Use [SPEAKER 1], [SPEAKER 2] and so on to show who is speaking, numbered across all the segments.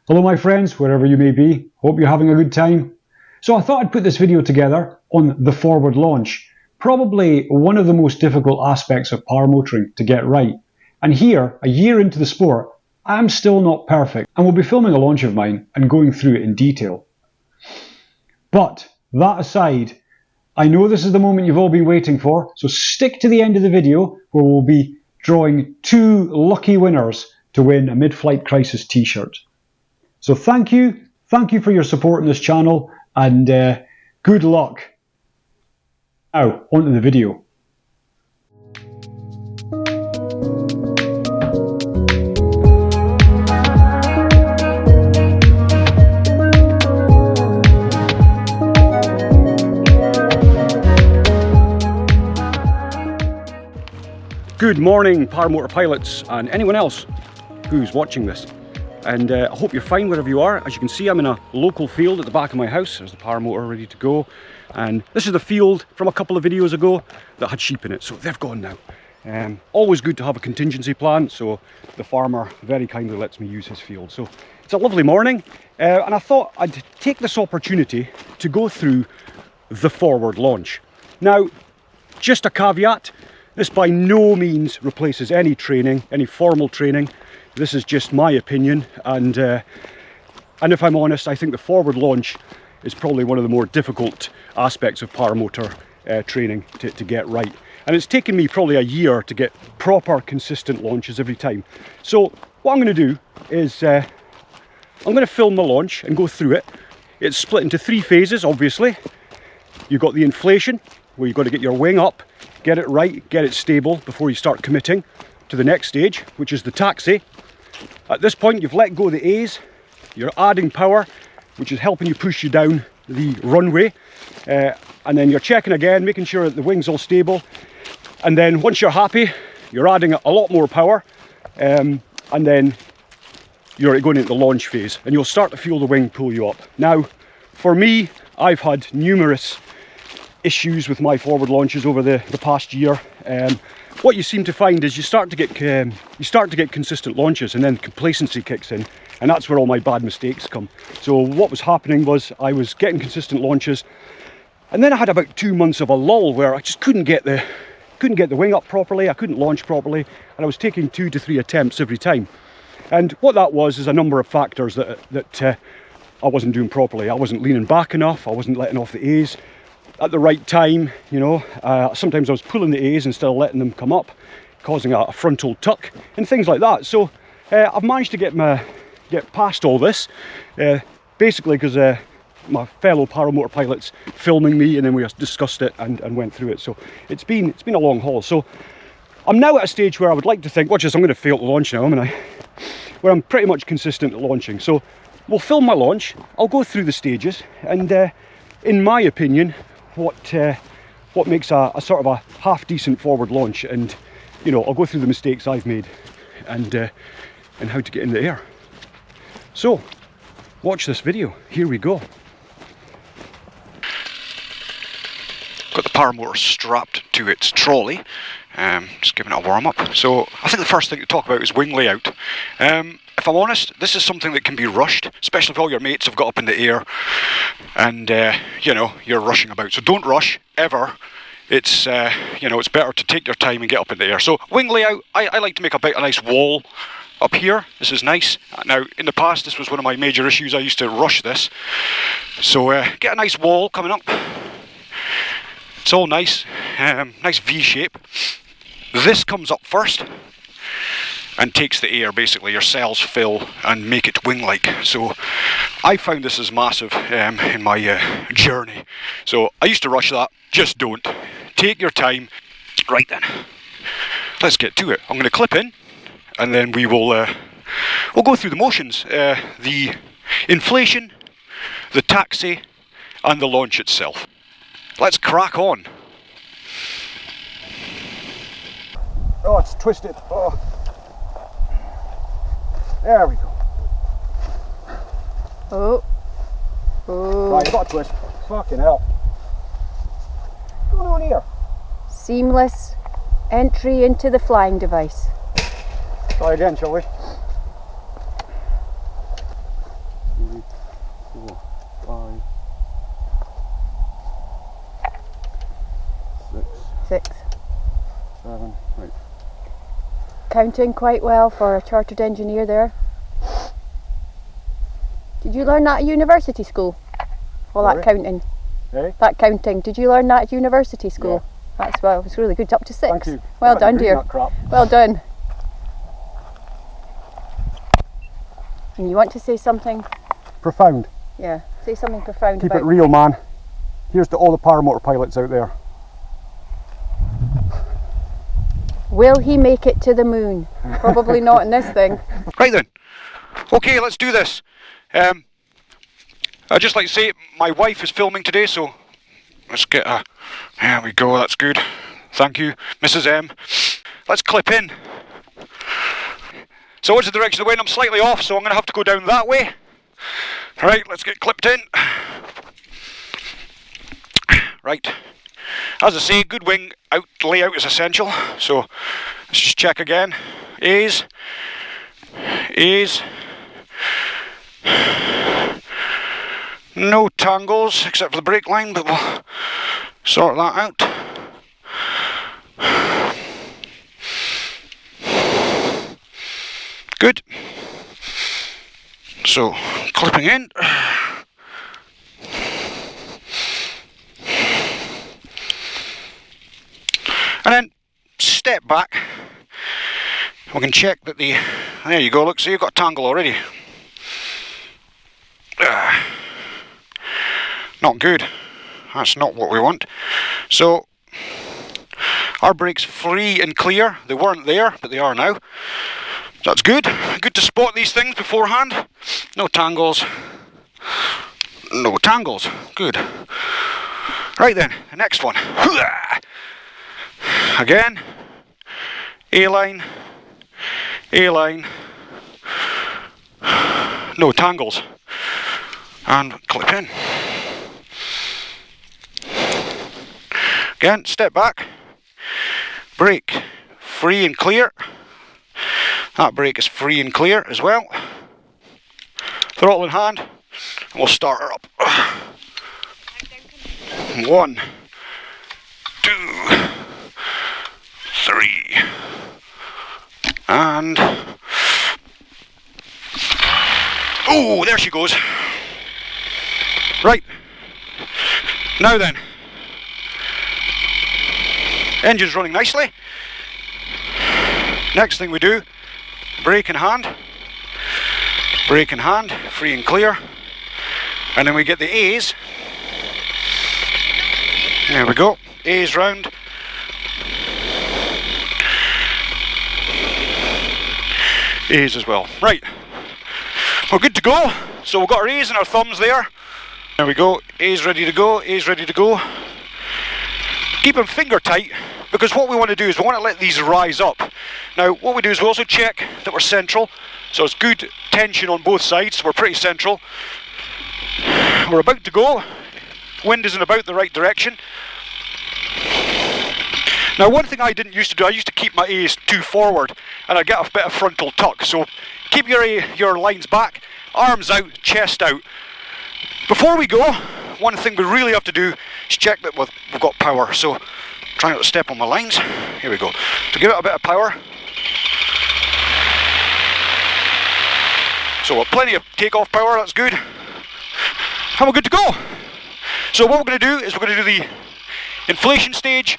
[SPEAKER 1] Hello my friends, wherever you may be, hope you're having a good time. So I thought I'd put this video together on the forward launch, probably one of the most difficult aspects of paramotoring to get right. And here, a year into the sport, I'm still not perfect and will be filming a launch of mine and going through it in detail. But that aside, I know this is the moment you've all been waiting for, so stick to the end of the video where we'll be drawing 2 lucky winners to win a MidFlightCrisis t-shirt. So thank you for your support in this channel, and good luck. Now, onto the video. Good morning, paramotor pilots and anyone else who's watching this. And I hope you're fine wherever you are. As you can see, I'm in a local field at the back of my house. There's the paramotor ready to go. And this is the field from a couple of videos ago that had sheep in it, so they've gone now. Always good to have a contingency plan, so the farmer very kindly lets me use his field. So it's a lovely morning, and I thought I'd take this opportunity to go through the forward launch. Now, just a caveat, this by no means replaces any training, any formal training. This is just my opinion, and if I'm honest, I think the forward launch is probably one of the more difficult aspects of paramotor training to get right. And it's taken me probably a year to get proper, consistent launches every time. So what I'm going to do is I'm going to film the launch and go through it. It's split into 3 phases, obviously. You've got the inflation, where you've got to get your wing up, get it right, get it stable before you start committing to the next stage, which is the taxi. At this point, you've let go of the A's, you're adding power, which is helping you push you down the runway, and then you're checking again, making sure that the wing's all stable, and then once you're happy, you're adding a lot more power, and then you're going into the launch phase, and you'll start to feel the wing pull you up. Now, for me, I've had numerous issues with my forward launches over the past year. What you seem to find is you start to get consistent launches, and then complacency kicks in, and that's where all my bad mistakes come. So what was happening was I was getting consistent launches, and then I had about 2 months of a lull where I just couldn't get the wing up properly, I couldn't launch properly, and I was taking 2 to 3 attempts every time. And what that was is a number of factors that I wasn't doing properly. I wasn't leaning back enough, I wasn't letting off the A's at the right time, you know. Sometimes I was pulling the A's instead of letting them come up, causing a frontal tuck and things like that. So I've managed to get past all this, basically because my fellow paramotor pilots filming me, and then we discussed it and went through it. So it's been a long haul. So I'm now at a stage where I would like to think, watch this, I'm going to fail to launch now, where I'm pretty much consistent at launching. So we'll film my launch, I'll go through the stages, and in my opinion, what makes a sort of a half decent forward launch, and you know, I'll go through the mistakes I've made and how to get in the air. So watch this video, here we go.
[SPEAKER 2] Got the paramotor strapped to its trolley, just giving it a warm up. So I think the first thing to talk about is wing layout. If I'm honest, this is something that can be rushed, especially if all your mates have got up in the air and you know, you're rushing about. So don't rush ever. It's you know, it's better to take your time and get up in the air. So wing layout, I like to make a nice wall up here. This is nice. Now in the past, this was one of my major issues. I used to rush this. So get a nice wall coming up. It's all nice, nice V shape. This comes up first and takes the air, basically. Your cells fill and make it wing-like. So I found this is massive in my journey. So I used to rush that, just don't. Take your time. Right then, let's get to it. I'm going to clip in, and then we'll go through the motions. The inflation, the taxi, and the launch itself. Let's crack on.
[SPEAKER 1] Oh, it's twisted. Oh. There we go.
[SPEAKER 3] Oh. Oh.
[SPEAKER 1] Right, got a twist. Fucking hell. What's going on here?
[SPEAKER 3] Seamless entry into the flying device.
[SPEAKER 1] Try again, shall we?
[SPEAKER 3] 6.
[SPEAKER 1] 7, right.
[SPEAKER 3] Counting quite well for a chartered engineer there. Did you learn that at university school? All that
[SPEAKER 1] Sorry?
[SPEAKER 3] counting.
[SPEAKER 1] Eh?
[SPEAKER 3] That counting. Did you learn that at university school? That's well, it's really good. Up to 6.
[SPEAKER 1] Thank you.
[SPEAKER 3] Well
[SPEAKER 1] I
[SPEAKER 3] done,
[SPEAKER 1] agree
[SPEAKER 3] dear.
[SPEAKER 1] with that crap.
[SPEAKER 3] Well done. And you want to say something?
[SPEAKER 1] Profound.
[SPEAKER 3] Yeah, say something profound
[SPEAKER 1] Keep
[SPEAKER 3] about
[SPEAKER 1] it real, man. Here's to all the paramotor pilots out there.
[SPEAKER 3] Will he make it to the moon? Probably not in this thing.
[SPEAKER 2] Right then. Okay, let's do this. I'd just like to say my wife is filming today, so let's get a... There we go, that's good. Thank you, Mrs. M. Let's clip in. So what's the direction of the wind? I'm slightly off, so I'm going to have to go down that way. Right, let's get clipped in. Right. As I say, good wing layout is essential. So let's just check again. A's. No tangles except for the brake line, but we'll sort that out. Good. So clipping in. And then step back. We can check that the... There you go, look, so you've got a tangle already. Not good. That's not what we want. So, our brake's free and clear. They weren't there, but they are now. That's good. Good to spot these things beforehand. No tangles. No tangles. Good. Right then, the next one. Again, A-line, A-line, no tangles, and clip in. Again, step back, brake free and clear. That brake is free and clear as well. Throttle in hand, and we'll start her up. 1, 2, 3, and oh, there she goes. Right, now then, engine's running nicely. Next thing we do, brake in hand, free and clear, and then we get the A's. There we go, A's round. A's as well. Right, we're good to go. So we've got our A's and our thumbs there. There we go, A's ready to go, A's ready to go. Keep them finger tight, because what we want to do is we want to let these rise up. Now what we do is we also check that we're central, so it's good tension on both sides, we're pretty central. We're about to go, wind is in about the right direction. Now one thing I didn't used to do, I used to keep my A's too forward and I'd get a bit of frontal tuck, so keep your lines back, arms out, chest out. Before we go, one thing we really have to do is check that we've got power, so try not to step on my lines. Here we go. To give it a bit of power. So plenty of takeoff power, that's good. And we're good to go. So what we're going to do is we're going to do the inflation stage,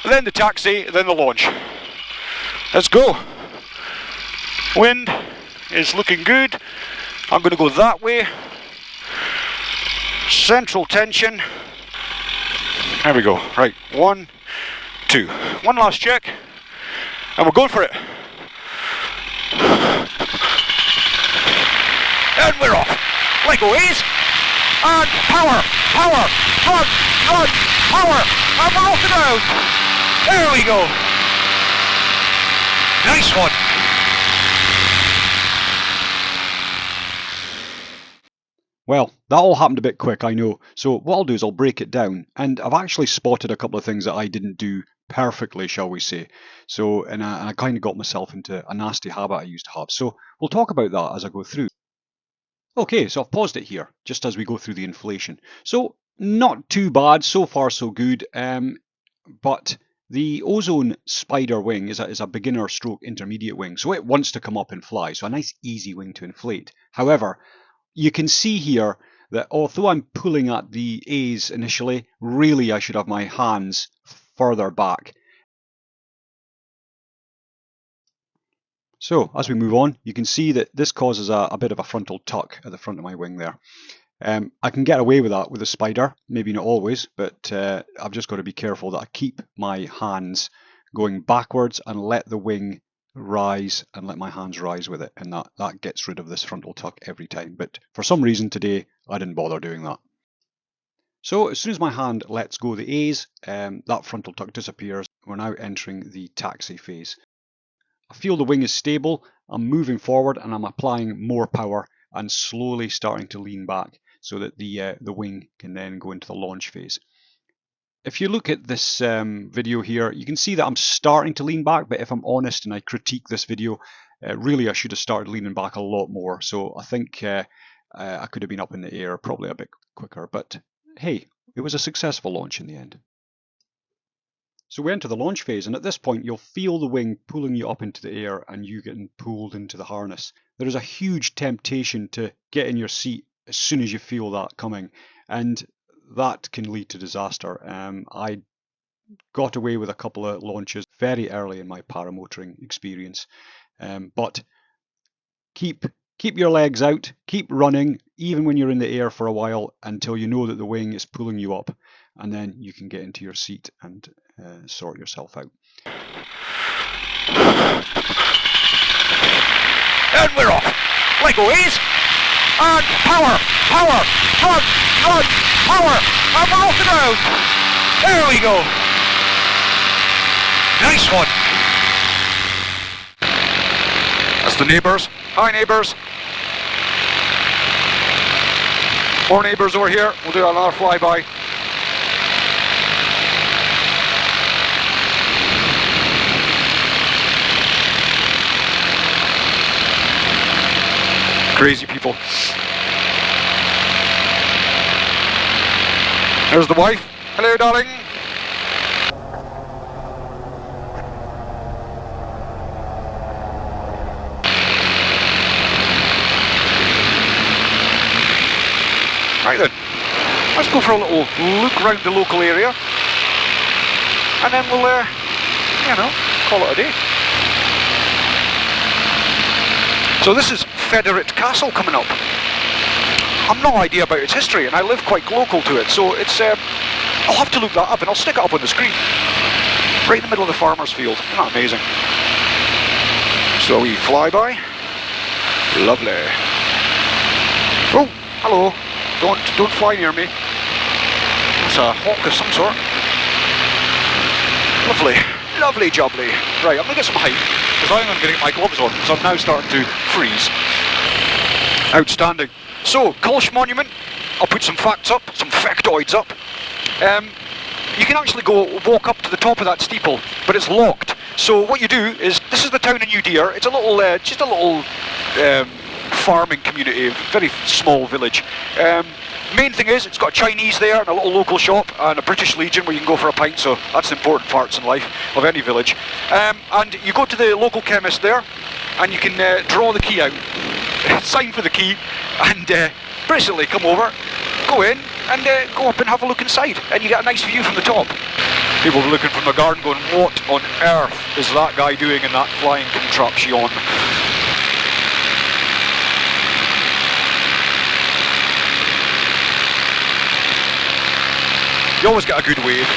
[SPEAKER 2] then the taxi, then the launch. Let's go. Wind is looking good. I'm going to go that way. Central tension. There we go. Right, 1, 2. One last check, and we're going for it. And we're off. Let go, A's. And power, power, run, run, power. And we're off the ground. There we go. Nice one.
[SPEAKER 1] Well, that all happened a bit quick, I know. So what I'll do is I'll break it down. And I've actually spotted a couple of things that I didn't do perfectly, shall we say. So, and I kind of got myself into a nasty habit I used to have. So we'll talk about that as I go through. Okay, so I've paused it here, just as we go through the inflation. So, not too bad, so far so good. But The Ozone Spider wing is a beginner stroke intermediate wing, so it wants to come up and fly, so a nice easy wing to inflate. However, you can see here that although I'm pulling at the A's initially, really I should have my hands further back. So as we move on, you can see that this causes a bit of a frontal tuck at the front of my wing there. I can get away with that with a Spider, maybe not always, but I've just got to be careful that I keep my hands going backwards and let the wing rise and let my hands rise with it, and that gets rid of this frontal tuck every time. But for some reason today I didn't bother doing that. So as soon as my hand lets go the A's, that frontal tuck disappears. We're now entering the taxi phase. I feel the wing is stable, I'm moving forward and I'm applying more power and slowly starting to lean back so that the wing can then go into the launch phase. If you look at this video here, you can see that I'm starting to lean back, but if I'm honest and I critique this video, really I should have started leaning back a lot more. So I think I could have been up in the air probably a bit quicker, but hey, it was a successful launch in the end. So we enter the launch phase, and at this point you'll feel the wing pulling you up into the air and you getting pulled into the harness. There is a huge temptation to get in your seat as soon as you feel that coming, and that can lead to disaster. I got away with a couple of launches very early in my paramotoring experience, but keep your legs out, keep running even when you're in the air for a while until you know that the wing is pulling you up, and then you can get into your seat and sort yourself out.
[SPEAKER 2] And we're off. Let go, A's. And power, power, run, run, power. And we're off the ground. There we go. Nice one. That's the neighbours. Hi, neighbours. More neighbours over here. We'll do another flyby. Crazy people. There's the wife. Hello, darling. Right then, let's go for a little look around the local area, and then we'll, call it a day. So this is Federate Castle coming up. I've no idea about its history, and I live quite local to it, so it's. I'll have to look that up, and I'll stick it up on the screen. Right in the middle of the farmer's field. Isn't that amazing? So we fly by. Lovely. Oh, hello. Don't fly near me. It's a hawk of some sort. Lovely. Lovely jubbly. Right, I'm going to get some height, because I'm going to get my gloves on, because I'm now starting to freeze. Outstanding. So, Kolsch Monument, I'll put some facts up, some factoids up. You can actually walk up to the top of that steeple, but it's locked. So what you do is, this is the town of New Deer. It's a little, just a little farming community, a very small village. Main thing is, it's got a Chinese there and a little local shop and a British Legion where you can go for a pint, so that's the important parts in life of any village. And you go to the local chemist there and you can draw the key out, sign for the key, and basically come over, go in and go up and have a look inside, and you get a nice view from the top. People are looking from the garden going, what on earth is that guy doing in that flying contraption? You always get a good wave.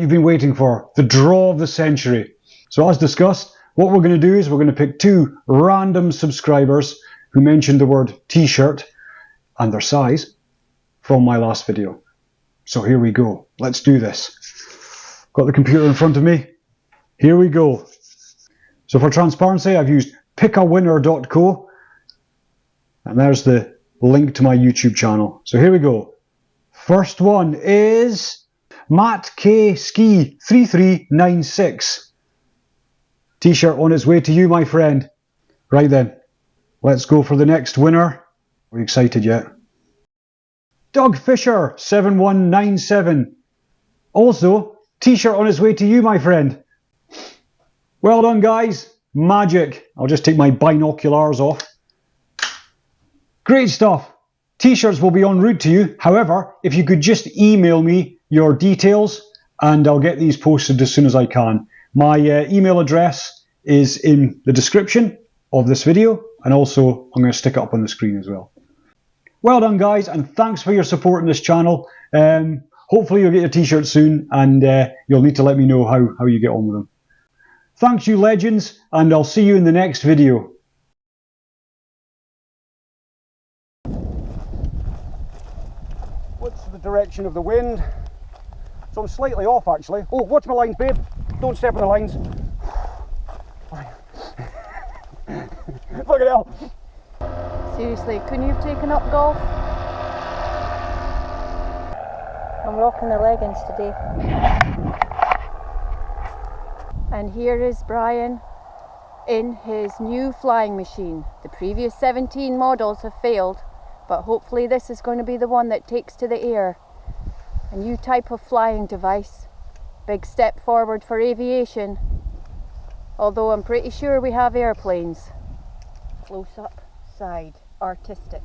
[SPEAKER 1] you've been waiting for, the draw of the century. So as discussed, what we're going to do is we're going to pick 2 random subscribers who mentioned the word t-shirt and their size from my last video. So here we go. Let's do this. Got the computer in front of me. Here we go. So for transparency, I've used pickawinner.co, and there's the link to my YouTube channel. So here we go. First one is Matt K Ski 3396. T-shirt on its way to you, my friend. Right then, let's go for the next winner. Are you excited yet? Doug Fisher 7197. Also, t-shirt on its way to you, my friend. Well done, guys. Magic. I'll just take my binoculars off. Great stuff. T-shirts will be en route to you. However, if you could just email me your details and I'll get these posted as soon as I can. My email address is in the description of this video, and also I'm going to stick it up on the screen as well. Well done, guys, and thanks for your support in this channel. Hopefully you'll get your t-shirt soon, and you'll need to let me know how you get on with them. Thanks, you legends, and I'll see you in the next video. What's the direction of the wind? So I'm slightly off, actually. Oh, watch my lines, babe. Don't step on the lines. Fucking hell.
[SPEAKER 3] Seriously, couldn't you have taken up golf? I'm rocking the leggings today. And here is Brian in his new flying machine. The previous 17 models have failed, but hopefully this is going to be the one that takes to the air. A new type of flying device. Big step forward for aviation. Although I'm pretty sure we have airplanes. Close up, side, artistic.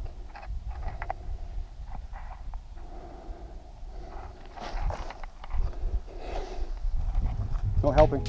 [SPEAKER 1] Not helping.